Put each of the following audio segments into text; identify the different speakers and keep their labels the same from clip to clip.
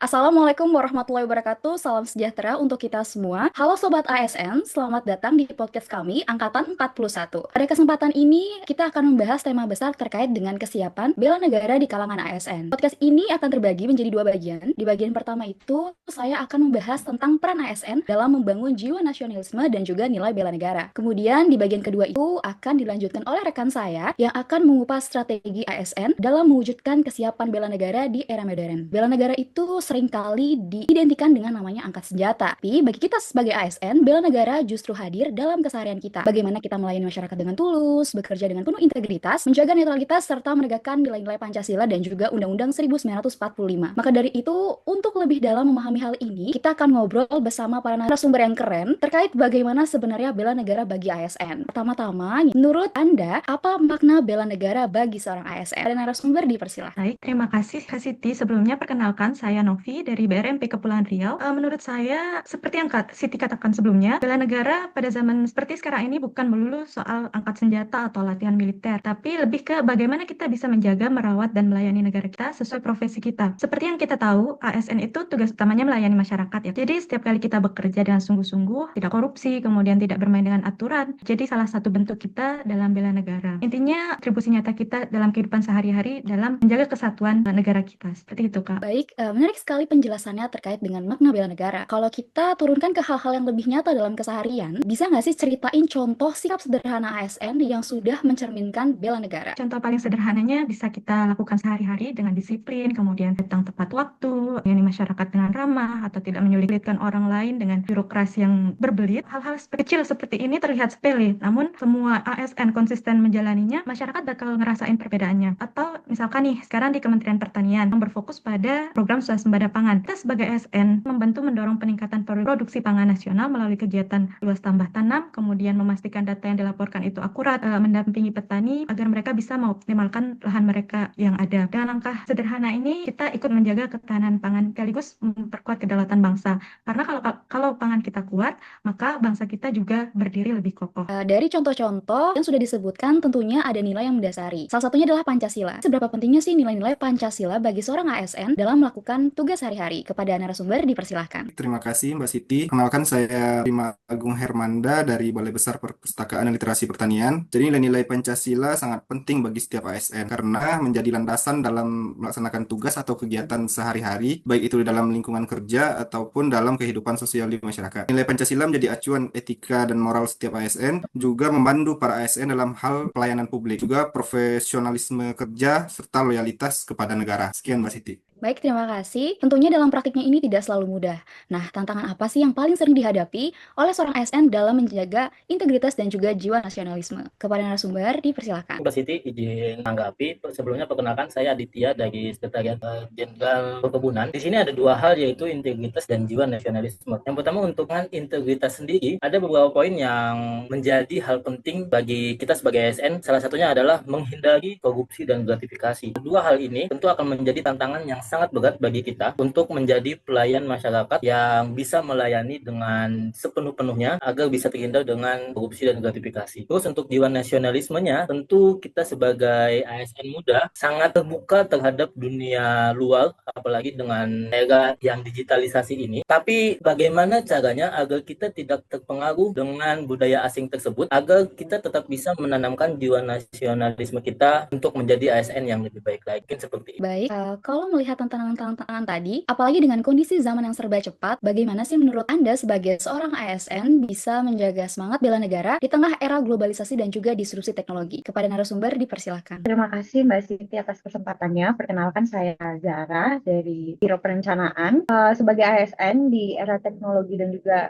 Speaker 1: Assalamualaikum warahmatullahi wabarakatuh. Salam sejahtera untuk kita semua. Halo Sobat ASN, selamat datang di podcast kami Angkatan 41. Pada kesempatan ini, kita akan membahas tema besar terkait dengan kesiapan bela negara di kalangan ASN. Podcast ini akan terbagi menjadi dua bagian. Di bagian pertama itu, saya akan membahas tentang peran ASN dalam membangun jiwa nasionalisme dan juga nilai bela negara. Kemudian, di bagian kedua itu akan dilanjutkan oleh rekan saya yang akan mengupas strategi ASN dalam mewujudkan kesiapan bela negara di era modern. Bela negara itu seringkali diidentikan dengan namanya angkat senjata. Tapi bagi kita sebagai ASN, bela negara justru hadir dalam keseharian kita. Bagaimana kita melayani masyarakat dengan tulus, bekerja dengan penuh integritas, menjaga netralitas, serta menegakkan nilai-nilai Pancasila dan juga Undang-Undang 1945. Maka dari itu, untuk lebih dalam memahami hal ini, kita akan ngobrol bersama para narasumber yang keren terkait bagaimana sebenarnya bela negara bagi ASN. Pertama-tama, menurut Anda, apa makna bela negara bagi seorang ASN? Ada narasumber, dipersilahkan.
Speaker 2: Baik, terima kasih Kak Siti. Sebelumnya perkenalkan saya Novi dari BRMP Kepulauan Riau. Menurut saya, seperti yang Kak Siti katakan sebelumnya, bela negara pada zaman seperti sekarang ini bukan melulu soal angkat senjata atau latihan militer, tapi lebih ke bagaimana kita bisa menjaga, merawat, dan melayani negara kita sesuai profesi kita. Seperti yang kita tahu, ASN itu tugas utamanya melayani masyarakat ya. Jadi setiap kali kita bekerja dengan sungguh-sungguh, tidak korupsi, kemudian tidak bermain dengan aturan, jadi salah satu bentuk kita dalam bela negara. Intinya, atribusi nyata kita dalam kehidupan sehari-hari dalam menjaga kesatuan negara kita. Seperti itu, Kak.
Speaker 1: Baik, menarik sekali penjelasannya terkait dengan makna bela negara. Kalau kita turunkan ke hal-hal yang lebih nyata dalam keseharian, bisa nggak sih ceritain contoh sikap sederhana ASN yang sudah mencerminkan bela negara?
Speaker 2: Contoh paling sederhananya bisa kita lakukan sehari-hari dengan disiplin, kemudian datang tepat waktu, melayani masyarakat dengan ramah, atau tidak menyulitkan orang lain dengan birokrasi yang berbelit. Hal-hal kecil seperti ini terlihat sepele, namun semua ASN konsisten menjalaninya, masyarakat bakal ngerasain perbedaannya. Atau misalkan nih, sekarang di Kementerian Pertanian yang berfokus pada program swasembada pangan. Kita sebagai ASN membantu mendorong peningkatan produksi pangan nasional melalui kegiatan luas tambah tanam, kemudian memastikan data yang dilaporkan itu akurat, mendampingi petani agar mereka bisa mengoptimalkan lahan mereka yang ada. Dengan langkah sederhana ini, kita ikut menjaga ketahanan pangan sekaligus memperkuat kedaulatan bangsa. Karena kalau pangan kita kuat, maka bangsa kita juga berdiri lebih kokoh.
Speaker 1: Dari contoh-contoh yang sudah disebutkan, tentunya ada nilai yang mendasari. Salah satunya adalah Pancasila. Seberapa pentingnya sih nilai-nilai Pancasila bagi seorang ASN dalam melakukan tugas sehari-hari? Kepada narasumber, dipersilahkan.
Speaker 3: Terima kasih Mbak Siti. Kenalkan saya Rima Agung Hermanda dari Balai Besar Perpustakaan dan Literasi Pertanian. Jadi nilai-nilai Pancasila sangat penting bagi setiap ASN karena menjadi landasan dalam melaksanakan tugas atau kegiatan sehari-hari, baik itu di dalam lingkungan kerja ataupun dalam kehidupan sosial di masyarakat. Nilai Pancasila menjadi acuan etika dan moral setiap ASN, juga membantu para ASN dalam hal pelayanan publik, juga profesionalisme kerja serta loyalitas kepada negara. Sekian Mbak Siti.
Speaker 1: Baik, terima kasih. Tentunya dalam praktiknya ini tidak selalu mudah. Nah, tantangan apa sih yang paling sering dihadapi oleh seorang ASN dalam menjaga integritas dan juga jiwa nasionalisme? Kepada narasumber, dipersilakan.
Speaker 4: Mbak Siti izin tanggapi. Sebelumnya perkenalkan saya Aditya dari Sekretariat Jenderal Perkebunan. Di sini ada dua hal yaitu integritas dan jiwa nasionalisme. Yang pertama untuk integritas sendiri ada beberapa poin yang menjadi hal penting bagi kita sebagai ASN. Salah satunya adalah menghindari korupsi dan gratifikasi. Kedua hal ini tentu akan menjadi tantangan yang sangat berat bagi kita untuk menjadi pelayan masyarakat yang bisa melayani dengan sepenuh-penuhnya agar bisa terhindar dengan korupsi dan gratifikasi. Terus untuk jiwa nasionalismenya, tentu kita sebagai ASN muda sangat terbuka terhadap dunia luar, apalagi dengan era yang digitalisasi ini. Tapi bagaimana caranya agar kita tidak terpengaruh dengan budaya asing tersebut, agar kita tetap bisa menanamkan jiwa nasionalisme kita untuk menjadi ASN yang lebih baik lagi. Mungkin seperti itu.
Speaker 1: Baik, kalau melihat tantangan-tantangan tadi, apalagi dengan kondisi zaman yang serba cepat, bagaimana sih menurut Anda sebagai seorang ASN bisa menjaga semangat bela negara di tengah era globalisasi dan juga disrupsi teknologi? Kepada narasumber, dipersilahkan.
Speaker 5: Terima kasih Mbak Siti atas kesempatannya. Perkenalkan saya Zara dari Biro Perencanaan. Sebagai ASN di era teknologi dan juga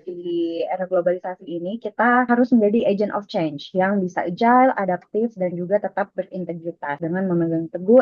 Speaker 5: di era globalisasi ini, kita harus menjadi agent of change yang bisa agile, adaptif, dan juga tetap berintegritas dengan memegang teguh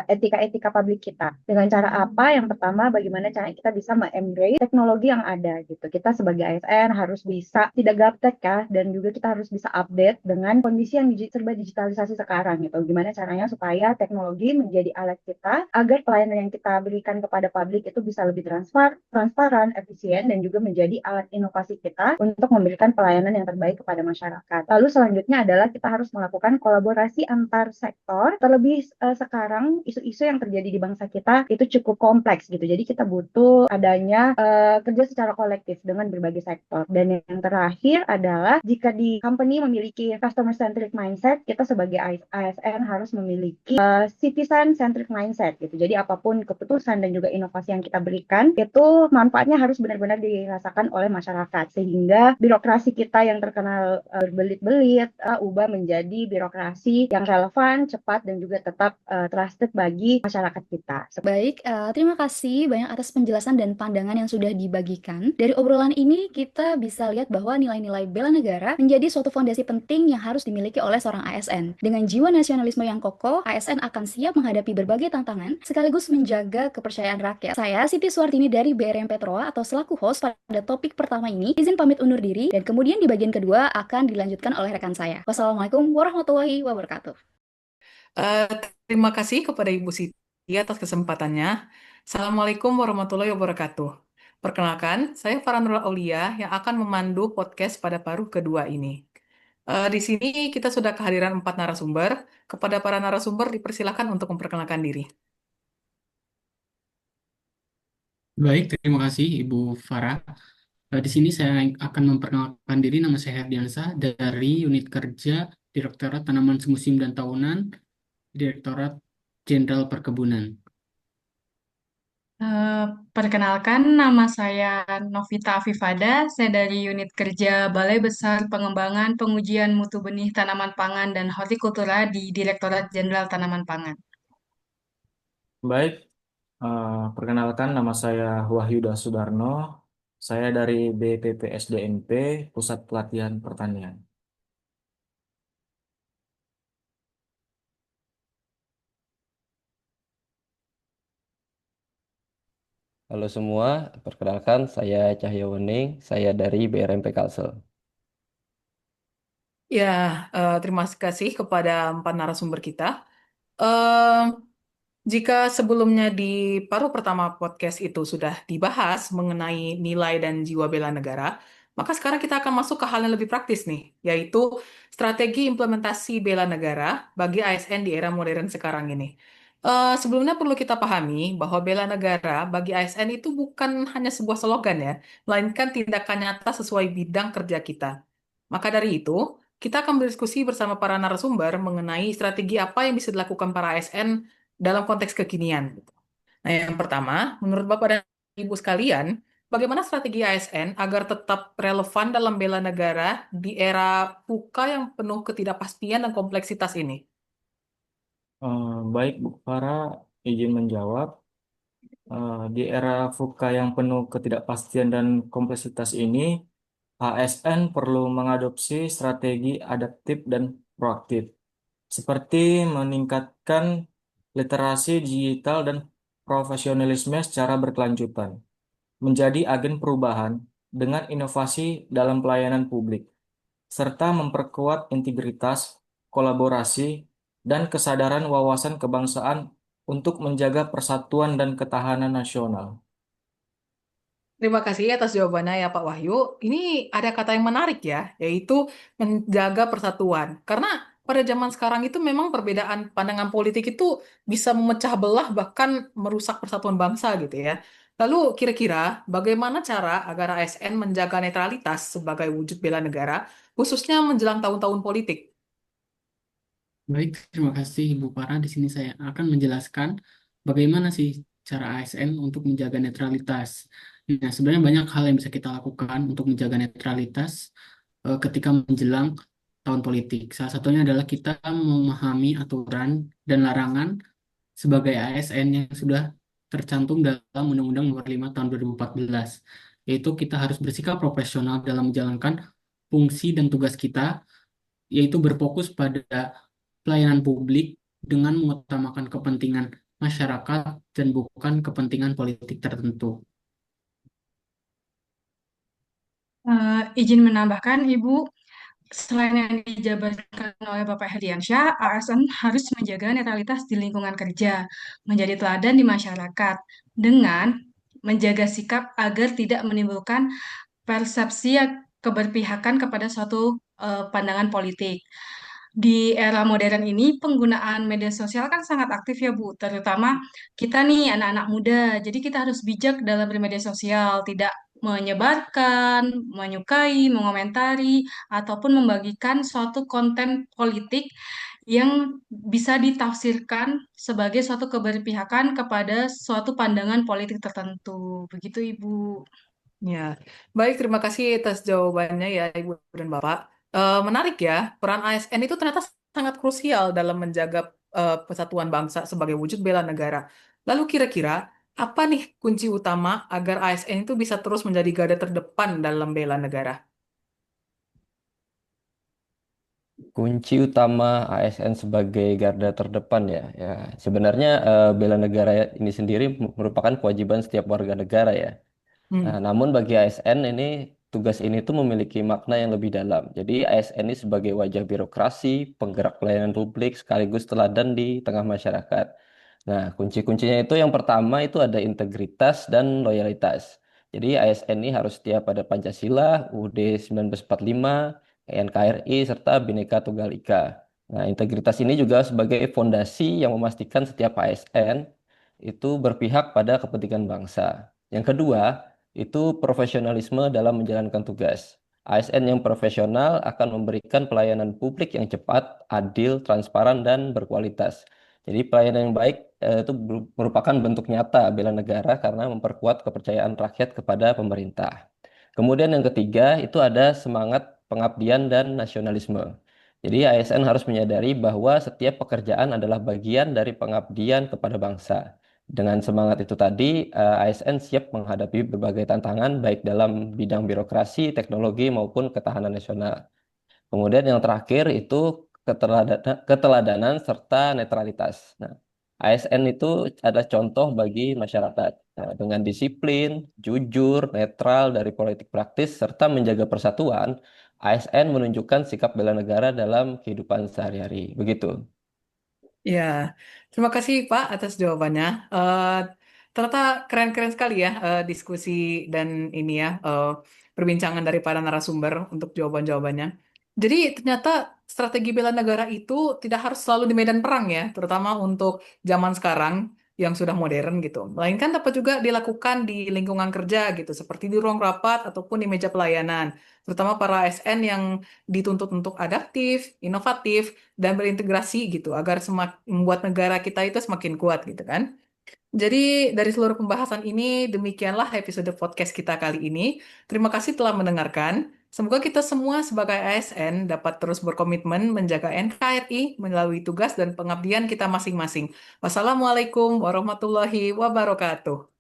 Speaker 5: etika-etika publik kita. Dengan cara apa? Yang pertama, bagaimana cara kita bisa embrace teknologi yang ada gitu. Kita sebagai ASN harus bisa tidak gaptek ya, dan juga kita harus bisa update dengan kondisi yang serba digitalisasi sekarang gitu. Gimana caranya supaya teknologi menjadi alat kita agar pelayanan yang kita berikan kepada publik itu bisa lebih transparan, efisien, dan juga menjadi alat inovasi kita untuk memberikan pelayanan yang terbaik kepada masyarakat. Lalu selanjutnya adalah kita harus melakukan kolaborasi antar sektor, terlebih sekarang isu-isu yang terjadi di bangsa kita itu cukup kompleks gitu. Jadi kita butuh adanya kerja secara kolektif dengan berbagai sektor. Dan yang terakhir adalah jika di company memiliki customer centric mindset, kita sebagai ASN harus memiliki citizen centric mindset gitu. Jadi apapun keputusan dan juga inovasi yang kita berikan itu manfaatnya harus benar-benar dirasakan oleh masyarakat sehingga birokrasi kita yang terkenal berbelit-belit ubah menjadi birokrasi yang relevan, cepat dan juga tetap trusted bagi masyarakat kita.
Speaker 1: Baik, terima kasih banyak atas penjelasan dan pandangan yang sudah dibagikan. Dari obrolan ini, kita bisa lihat bahwa nilai-nilai bela negara menjadi suatu fondasi penting yang harus dimiliki oleh seorang ASN. Dengan jiwa nasionalisme yang kokoh, ASN akan siap menghadapi berbagai tantangan, sekaligus menjaga kepercayaan rakyat. Saya, Siti Suartini dari BRM Petroa atau selaku host pada topik pertama ini, izin pamit undur diri, dan kemudian di bagian kedua akan dilanjutkan oleh rekan saya. Wassalamualaikum warahmatullahi wabarakatuh.
Speaker 6: Eh, Terima kasih kepada Ibu Siti atas kesempatannya. Assalamualaikum warahmatullahi wabarakatuh. Perkenalkan, saya Farah Aulia yang akan memandu podcast pada paruh kedua ini. Di sini kita sudah kehadiran 4 narasumber. Kepada para narasumber dipersilakan untuk memperkenalkan diri.
Speaker 7: Baik, terima kasih Ibu Farah. Di sini saya akan memperkenalkan diri. Nama saya Herdiansah dari Unit Kerja Direktorat Tanaman Semusim dan Tahunan, Direktorat Jenderal Perkebunan.
Speaker 8: Eh, Perkenalkan, nama saya Novita Afifada. Saya dari Unit Kerja Balai Besar Pengembangan Pengujian Mutu Benih Tanaman Pangan dan Hortikultura di Direktorat Jenderal Tanaman Pangan.
Speaker 9: Baik, perkenalkan nama saya Wahyuda Sudarno. Saya dari BPPSDMP, Pusat Pelatihan Pertanian.
Speaker 10: Halo semua, perkenalkan saya Cahyo Wening, saya dari BRMP Kalsel.
Speaker 6: Ya, terima kasih kepada 4 narasumber kita. Eh, Jika sebelumnya di paruh pertama podcast itu sudah dibahas mengenai nilai dan jiwa bela negara, maka sekarang kita akan masuk ke hal yang lebih praktis nih, yaitu strategi implementasi bela negara bagi ASN di era modern sekarang ini. Sebelumnya perlu kita pahami bahwa bela negara bagi ASN itu bukan hanya sebuah slogan ya, melainkan tindakan nyata sesuai bidang kerja kita. Maka dari itu, kita akan berdiskusi bersama para narasumber mengenai strategi apa yang bisa dilakukan para ASN dalam konteks kekinian. Nah, yang pertama, menurut Bapak dan Ibu sekalian, bagaimana strategi ASN agar tetap relevan dalam bela negara di era VUCA yang penuh ketidakpastian dan kompleksitas ini?
Speaker 9: Baik, Bu Farah, izin menjawab. Di era VUCA yang penuh ketidakpastian dan kompleksitas ini, ASN perlu mengadopsi strategi adaptif dan proaktif, seperti meningkatkan literasi digital dan profesionalisme secara berkelanjutan, menjadi agen perubahan dengan inovasi dalam pelayanan publik, serta memperkuat integritas, kolaborasi, dan kesadaran wawasan kebangsaan untuk menjaga persatuan dan ketahanan nasional.
Speaker 6: Terima kasih atas jawabannya ya Pak Wahyu. Ini ada kata yang menarik ya, yaitu menjaga persatuan. Karena pada zaman sekarang itu memang perbedaan pandangan politik itu bisa memecah belah bahkan merusak persatuan bangsa gitu ya. Lalu kira-kira bagaimana cara agar ASN menjaga netralitas sebagai wujud bela negara, khususnya menjelang tahun-tahun politik?
Speaker 7: Baik, terima kasih Ibu Farah. Di sini saya akan menjelaskan bagaimana sih cara ASN untuk menjaga netralitas. Nah, sebenarnya banyak hal yang bisa kita lakukan untuk menjaga netralitas ketika menjelang tahun politik. Salah satunya adalah kita memahami aturan dan larangan sebagai ASN yang sudah tercantum dalam Undang-Undang Nomor 5 Tahun 2014, yaitu kita harus bersikap profesional dalam menjalankan fungsi dan tugas kita, yaitu berfokus pada pelayanan publik dengan mengutamakan kepentingan masyarakat dan bukan kepentingan politik tertentu.
Speaker 8: Izin menambahkan, Ibu, selain yang dijabarkan oleh Bapak Herdiansyah, ASN harus menjaga netralitas di lingkungan kerja, menjadi teladan di masyarakat, dengan menjaga sikap agar tidak menimbulkan persepsi keberpihakan kepada suatu pandangan politik. di era modern ini penggunaan media sosial kan sangat aktif ya Bu, terutama kita nih anak-anak muda. Jadi kita harus bijak dalam bermedia sosial, tidak menyebarkan, menyukai, mengomentari, ataupun membagikan suatu konten politik yang bisa ditafsirkan sebagai suatu keberpihakan kepada suatu pandangan politik tertentu. Begitu Ibu.
Speaker 6: Ya, baik, terima kasih atas jawabannya ya Ibu dan Bapak. Menarik ya, peran ASN itu ternyata sangat krusial dalam menjaga persatuan bangsa sebagai wujud bela negara. Lalu kira-kira apa nih kunci utama agar ASN itu bisa terus menjadi garda terdepan dalam bela negara?
Speaker 10: Kunci utama ASN sebagai garda terdepan ya, ya sebenarnya bela negara ini sendiri merupakan kewajiban setiap warga negara ya. Nah,
Speaker 6: Hmm.
Speaker 10: namun bagi ASN ini tugas ini tuh memiliki makna yang lebih dalam. Jadi ASN ini sebagai wajah birokrasi, penggerak pelayanan publik sekaligus teladan di tengah masyarakat. Nah, kunci-kuncinya itu yang pertama itu ada integritas dan loyalitas. Jadi ASN ini harus setia pada Pancasila, UUD 1945, NKRI, serta Bhinneka Tunggal Ika. Nah, integritas ini juga sebagai fondasi yang memastikan setiap ASN itu berpihak pada kepentingan bangsa. Yang kedua, itu profesionalisme dalam menjalankan tugas. ASN yang profesional akan memberikan pelayanan publik yang cepat, adil, transparan, dan berkualitas. Jadi pelayanan yang baik itu merupakan bentuk nyata bela negara karena memperkuat kepercayaan rakyat kepada pemerintah. Kemudian yang ketiga itu ada semangat pengabdian dan nasionalisme. Jadi ASN harus menyadari bahwa setiap pekerjaan adalah bagian dari pengabdian kepada bangsa. Dengan semangat itu tadi, ASN siap menghadapi berbagai tantangan baik dalam bidang birokrasi, teknologi maupun ketahanan nasional. Kemudian yang terakhir itu keteladanan serta netralitas. Nah, ASN itu adalah contoh bagi masyarakat. Nah, dengan disiplin, jujur, netral dari politik praktis, serta menjaga persatuan, ASN menunjukkan sikap bela negara dalam kehidupan sehari-hari. Begitu.
Speaker 6: Ya, terima kasih Pak atas jawabannya. Ternyata keren-keren sekali ya diskusi dan ini ya perbincangan dari para narasumber untuk jawaban-jawabannya. Jadi ternyata strategi bela negara itu tidak harus selalu di medan perang ya, terutama untuk zaman sekarang yang sudah modern gitu. Melainkan dapat juga dilakukan di lingkungan kerja gitu, seperti di ruang rapat ataupun di meja pelayanan. Terutama para ASN yang dituntut untuk adaptif, inovatif, dan berintegrasi gitu agar membuat negara kita itu semakin kuat gitu kan. Jadi dari seluruh pembahasan ini demikianlah episode podcast kita kali ini. Terima kasih telah mendengarkan. Semoga kita semua sebagai ASN dapat terus berkomitmen menjaga NKRI melalui tugas dan pengabdian kita masing-masing. Wassalamualaikum warahmatullahi wabarakatuh.